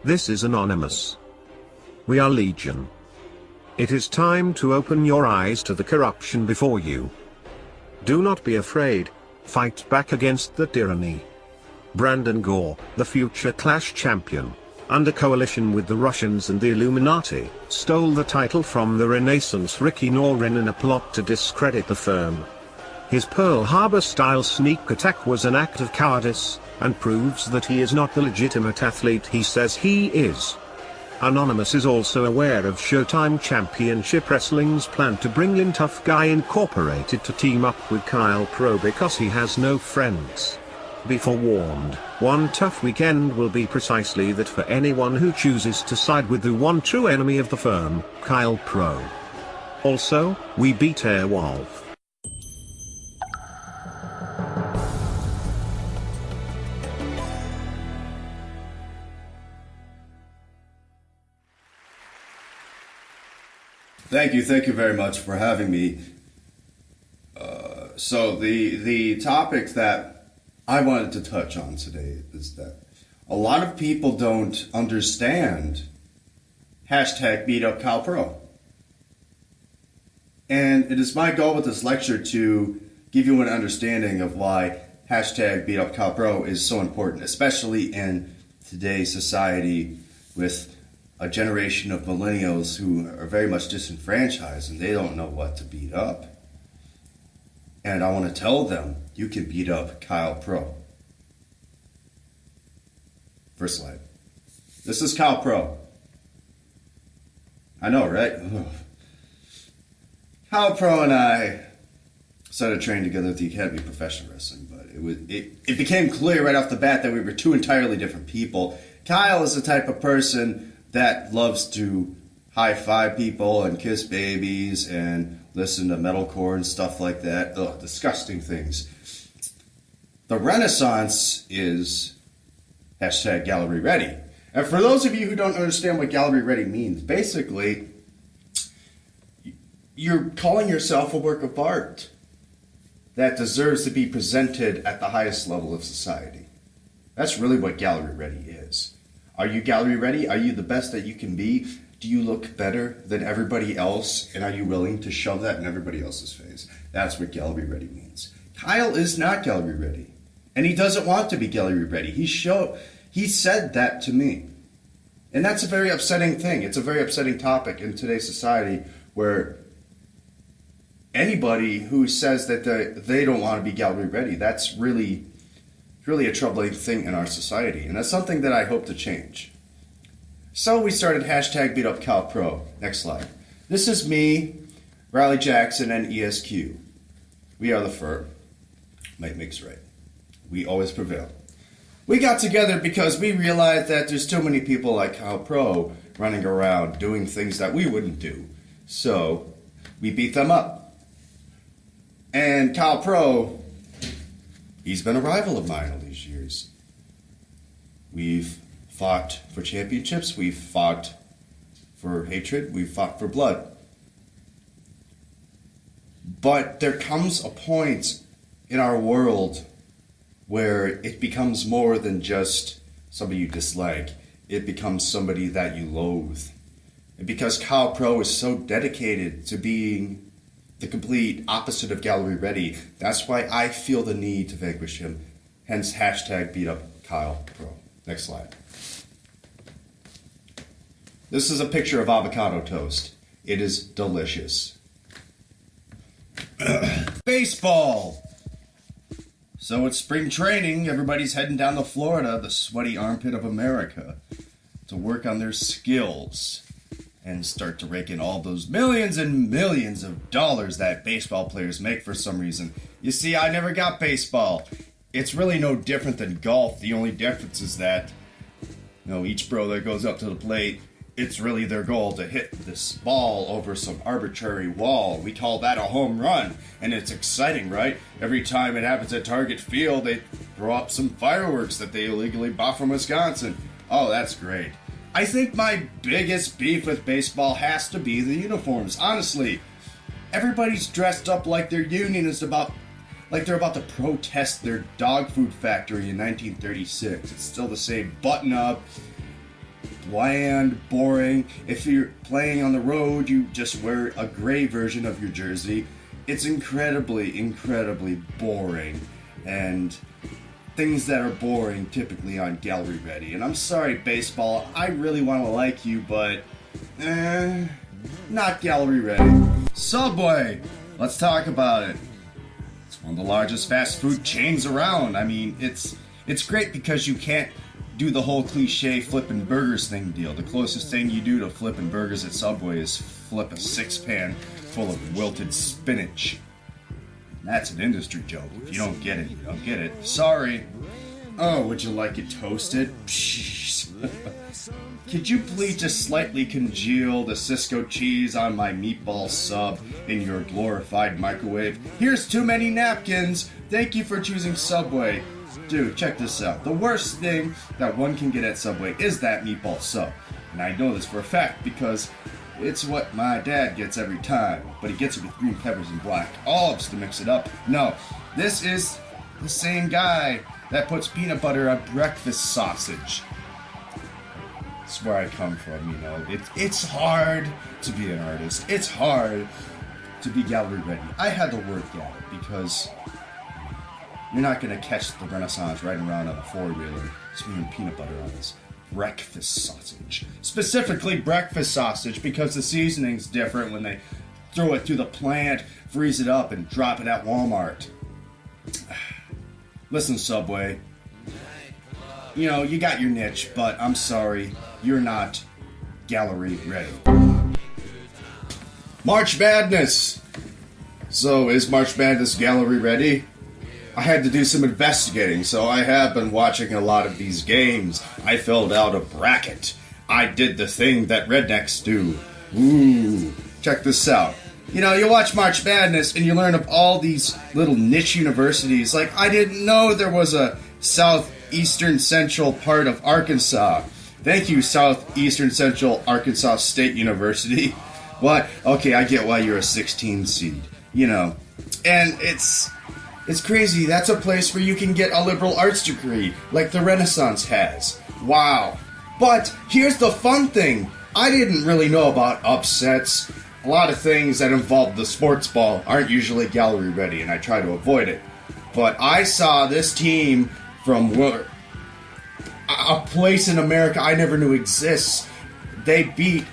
This is Anonymous. We are Legion. It is time to open your eyes to the corruption before you. Do not be afraid, fight back against the tyranny. Brandon Gore, the future Clash champion, under coalition with the Russians and the Illuminati, stole the title from the Renaissance Ricky Noren in a plot to discredit the firm. His Pearl Harbor-style sneak attack was an act of cowardice, and proves that he is not the legitimate athlete he says he is. Anonymous is also aware of Showtime Championship Wrestling's plan to bring in Tough Guy Incorporated to team up with Kyle Pro because he has no friends. Be forewarned, one tough weekend will be precisely that for anyone who chooses to side with the one true enemy of the firm, Kyle Pro. Also, we beat Airwolf. Thank you very much for having me. So the topic that I wanted to touch on today is that a lot of people don't understand hashtag #BeatUpKylePro. And it is my goal with this lecture to give you an understanding of why hashtag #BeatUpKylePro is so important, especially in today's society with a generation of millennials who are very much disenfranchised and they don't know what to beat up. And I want to tell them, you can beat up Kyle Pro. First slide. This is Kyle Pro. I know, right? Ugh. Kyle Pro and I started training together at the Academy of Professional Wrestling, but it became clear right off the bat that we were two entirely different people. Kyle is the type of person that loves to high-five people and kiss babies and listen to metalcore and stuff like that. Ugh, disgusting things. The Renaissance is hashtag Gallery Ready. And for those of you who don't understand what Gallery Ready means, basically, you're calling yourself a work of art that deserves to be presented at the highest level of society. That's really what Gallery Ready is. Are you gallery ready? Are you the best that you can be? Do you look better than everybody else? And are you willing to shove that in everybody else's face? That's what gallery ready means. Kyle is not gallery ready. And he doesn't want to be gallery ready. He said that to me. And that's a very upsetting thing. It's a very upsetting topic in today's society where anybody who says that they don't want to be gallery ready, that's really a troubling thing in our society, and that's something that I hope to change. So we started hashtag #BeatUpKylePro. Next slide. This is me, Riley Jackson, and ESQ. We are the firm. Might makes right. We always prevail. We got together because we realized that there's too many people like Kyle Pro running around doing things that we wouldn't do. So we beat them up. And Kyle Pro, he's been a rival of mine all these years. We've fought for championships, we've fought for hatred, we've fought for blood. But there comes a point in our world where it becomes more than just somebody you dislike. It becomes somebody that you loathe. And because Kyle Pro is so dedicated to being the complete opposite of gallery ready, that's why I feel the need to vanquish him. Hence hashtag #BeatUpKylePro. Next slide. This is a picture of avocado toast. It is delicious. Baseball. So it's spring training. Everybody's heading down to Florida, the sweaty armpit of America, to work on their skills and start to rake in all those millions and millions of dollars that baseball players make for some reason. You see, I never got baseball. It's really no different than golf. The only difference is that, each bro that goes up to the plate, it's really their goal to hit this ball over some arbitrary wall. We call that a home run, and it's exciting, right? Every time it happens at Target Field, they throw up some fireworks that they illegally bought from Wisconsin. Oh, that's great. I think my biggest beef with baseball has to be the uniforms. Honestly, everybody's dressed up like their union is like they're about to protest their dog food factory in 1936. It's still the same button-up, bland, boring. If you're playing on the road, you just wear a gray version of your jersey. It's incredibly, incredibly boring. And things that are boring typically aren't gallery ready. And I'm sorry, baseball, I really want to like you, but not gallery ready. Subway, let's talk about it. It's one of the largest fast food chains around. I mean, it's great because you can't do the whole cliche flipping burgers thing deal. The closest thing you do to flipping burgers at Subway is flip a six-pan full of wilted spinach. That's an industry joke. If you don't get it, you don't get it. Sorry. Oh, would you like it toasted? Could you please just slightly congeal the Cisco cheese on my meatball sub in your glorified microwave? Here's too many napkins. Thank you for choosing Subway. Dude, check this out. The worst thing that one can get at Subway is that meatball sub. And I know this for a fact because it's what my dad gets every time. But he gets it with green peppers and black olives to mix it up. No, this is the same guy that puts peanut butter on breakfast sausage. That's where I come from, you know. It's hard to be an artist. It's hard to be gallery ready. I had the word gallery because you're not going to catch the Renaissance riding around on a four-wheeler smearing peanut butter on this breakfast sausage. Specifically breakfast sausage because the seasoning's different when they throw it through the plant, freeze it up, and drop it at Walmart. Listen, Subway. You know, you got your niche, but I'm sorry, you're not gallery ready. March Madness! So, is March Madness gallery ready? I had to do some investigating, so I have been watching a lot of these games. I filled out a bracket. I did the thing that rednecks do. Ooh, check this out. You know, you watch March Madness and you learn of all these little niche universities. Like, I didn't know there was a southeastern central part of Arkansas. Thank you, Southeastern Central Arkansas State University. What? Okay, I get why you're a 16 seed. You know, and it's crazy. That's a place where you can get a liberal arts degree, like the Renaissance has. Wow. But here's the fun thing. I didn't really know about upsets. A lot of things that involve the sports ball aren't usually gallery ready, and I try to avoid it. But I saw this team from a place in America I never knew exists. They beat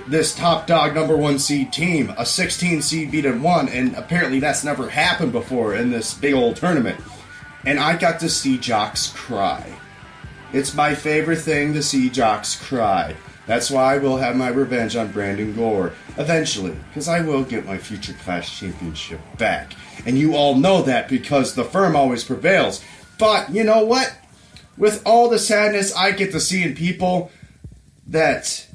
this top dog number 1 seed team. A 16 seed beat a 1, and apparently that's never happened before in this big old tournament. And I got to see jocks cry. It's my favorite thing to see jocks cry. That's why I will have my revenge on Brandon Gore eventually, because I will get my future class championship back. And you all know that because the firm always prevails. But you know what? With all the sadness I get to see in people that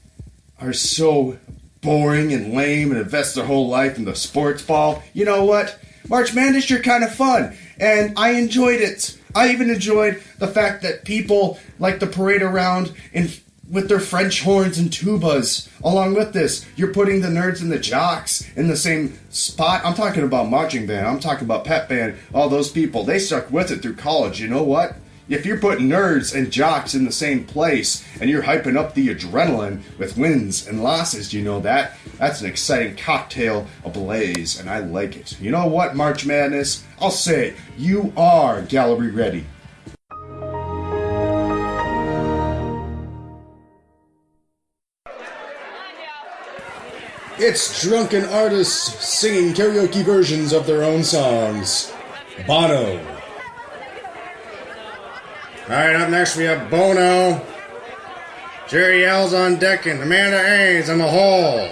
are so boring and lame and invest their whole life in the sports ball, you know what? March Madness, you're kind of fun. And I enjoyed it. I even enjoyed the fact that people like to parade around with their French horns and tubas. Along with this, you're putting the nerds and the jocks in the same spot. I'm talking about marching band. I'm talking about pep band. All those people, they stuck with it through college. You know what? If you're putting nerds and jocks in the same place and you're hyping up the adrenaline with wins and losses, you know that? That's an exciting cocktail ablaze, and I like it. You know what, March Madness? I'll say it. You are gallery ready. It's drunken artists singing karaoke versions of their own songs. Bono. Alright, up next we have Bono, Jerry L's on deck, and Amanda Haynes in the hall.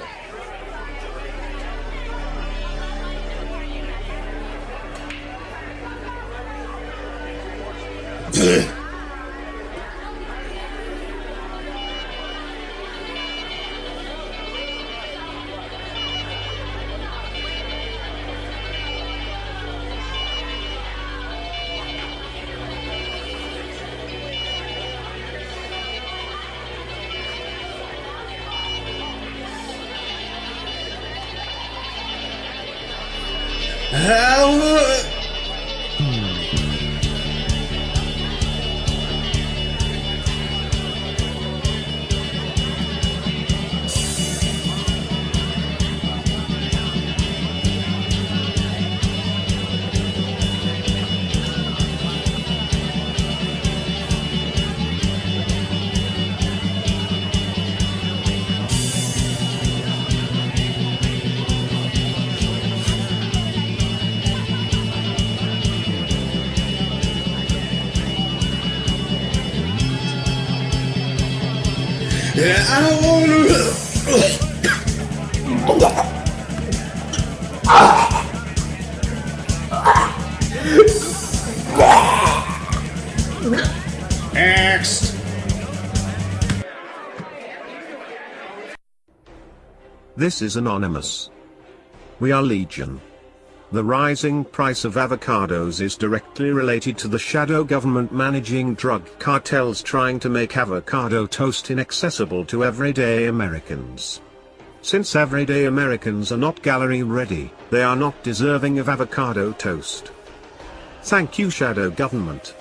Yeah, I don't want to. Next. This is anonymous. We are Legion. The rising price of avocados is directly related to the shadow government managing drug cartels trying to make avocado toast inaccessible to everyday Americans. Since everyday Americans are not gallery ready, they are not deserving of avocado toast. Thank you, shadow government.